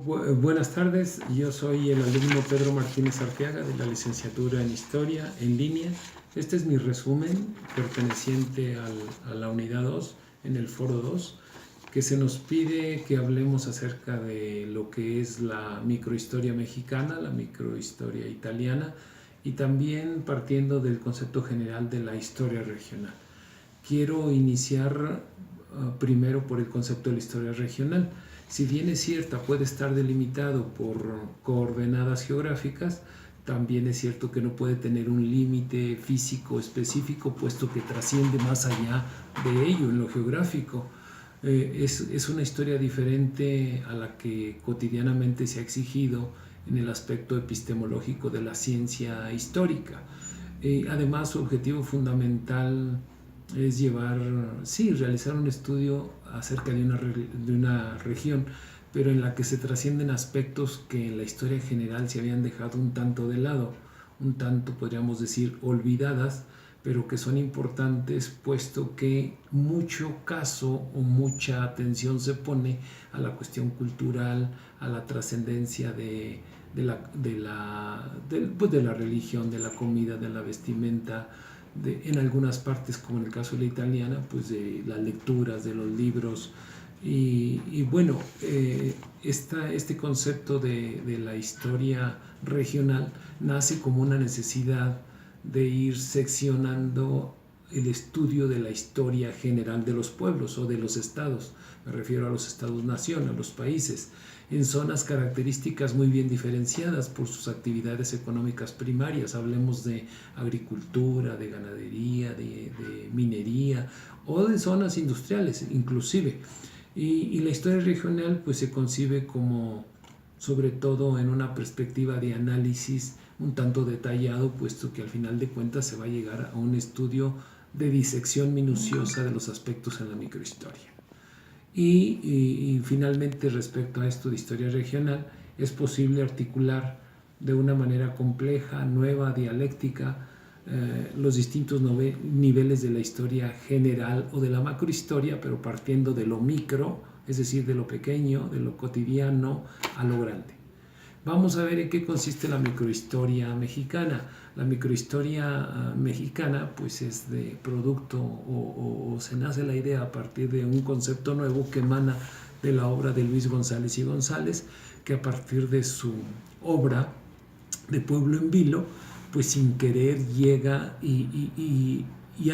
Buenas tardes, yo soy el alumno Pedro Martínez Arteaga de la licenciatura en Historia en línea. Este es mi resumen perteneciente a la unidad 2 en el foro 2, que se nos pide que hablemos acerca de lo que es la microhistoria mexicana, la microhistoria italiana y también partiendo del concepto general de la historia regional. Quiero iniciar primero por el concepto de la historia regional. Si bien es cierta, puede estar delimitado por coordenadas geográficas, también es cierto que no puede tener un límite físico específico, puesto que trasciende más allá de ello en lo geográfico. Es una historia diferente a la que cotidianamente se ha exigido en el aspecto epistemológico de la ciencia histórica. Además, su objetivo fundamental es realizar un estudio acerca de una región, pero en la que se trascienden aspectos que en la historia general se habían dejado un tanto de lado, un tanto podríamos decir olvidadas, pero que son importantes puesto que mucho caso o mucha atención se pone a la cuestión cultural, a la trascendencia de la religión, de la comida, de la vestimenta, en algunas partes, como en el caso de la italiana, pues de las lecturas, de los libros. Bueno, este concepto de la historia regional nace como una necesidad de ir seccionando el estudio de la historia general de los pueblos o de los estados. Me refiero a los estados-nación, a los países, en zonas características muy bien diferenciadas por sus actividades económicas primarias. Hablemos de agricultura, de ganadería, de minería o de zonas industriales inclusive. Y la historia regional pues se concibe como, sobre todo en una perspectiva de análisis un tanto detallado, puesto que al final de cuentas se va a llegar a un estudio de disección minuciosa de los aspectos en la microhistoria. Y finalmente, respecto a esto de historia regional, es posible articular de una manera compleja, nueva, dialéctica, los distintos niveles de la historia general o de la macrohistoria, pero partiendo de lo micro, es decir, de lo pequeño, de lo cotidiano, a lo grande. Vamos a ver en qué consiste la microhistoria mexicana. La microhistoria mexicana pues es de producto o se nace la idea a partir de un concepto nuevo que emana de la obra de Luis González y González, que a partir de su obra de Pueblo en Vilo, pues sin querer llega y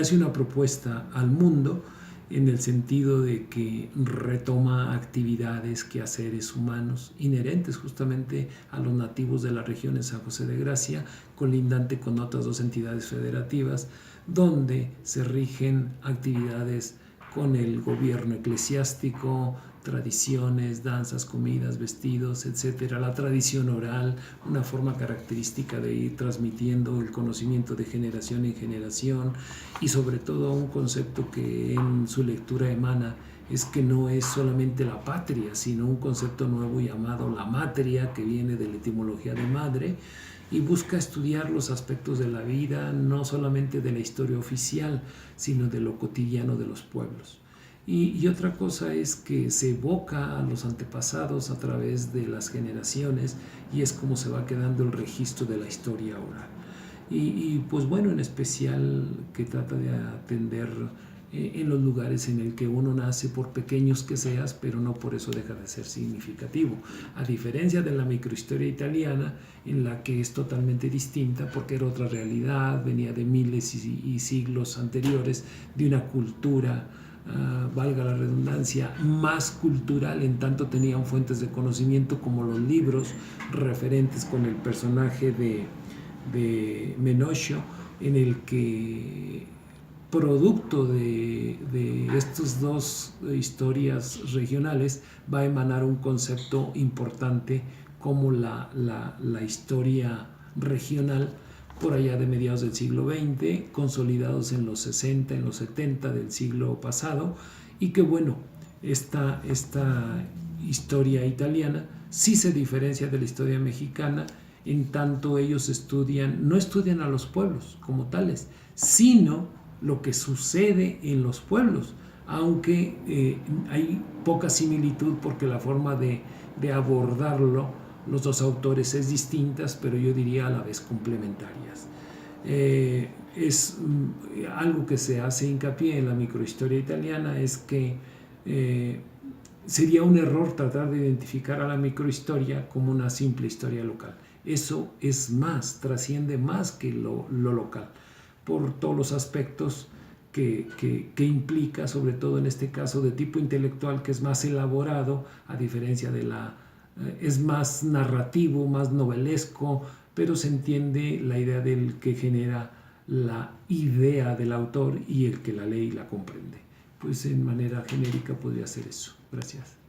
hace una propuesta al mundo en el sentido de que retoma actividades, quehaceres humanos inherentes justamente a los nativos de la región en San José de Gracia, colindante con otras dos entidades federativas, donde se rigen actividades con el gobierno eclesiástico, tradiciones, danzas, comidas, vestidos, etcétera, la tradición oral, una forma característica de ir transmitiendo el conocimiento de generación en generación, y sobre todo un concepto que en su lectura emana es que no es solamente la patria, sino un concepto nuevo llamado la matria, que viene de la etimología de madre, y busca estudiar los aspectos de la vida, no solamente de la historia oficial, sino de lo cotidiano de los pueblos. Y otra cosa es que se evoca a los antepasados a través de las generaciones, y es como se va quedando el registro de la historia oral. Pues bueno, en especial que trata de atender en los lugares en el que uno nace, por pequeños que seas, pero no por eso deja de ser significativo. A diferencia de la microhistoria italiana, en la que es totalmente distinta, porque era otra realidad, venía de miles y siglos anteriores, de una cultura, valga la redundancia, más cultural, en tanto tenían fuentes de conocimiento como los libros referentes con el personaje de Menoscio, en el que producto de estas dos historias regionales va a emanar un concepto importante como la historia regional por allá de mediados del siglo XX, consolidados en los 60, en los 70 del siglo pasado, y que bueno, esta historia italiana sí se diferencia de la historia mexicana, en tanto ellos no estudian a los pueblos como tales, sino lo que sucede en los pueblos. aunque hay poca similitud porque la forma de abordarlo los dos autores es distintas, pero yo diría a la vez complementarias. Es algo que se hace hincapié en la microhistoria italiana, es que sería un error tratar de identificar a la microhistoria como una simple historia local. Eso es más, trasciende más que lo local, por todos los aspectos que implica, sobre todo en este caso de tipo intelectual, que es más elaborado, a diferencia de es más narrativo, más novelesco, pero se entiende la idea del que genera la idea del autor y el que la lee y la comprende. Pues en manera genérica podría ser eso. Gracias.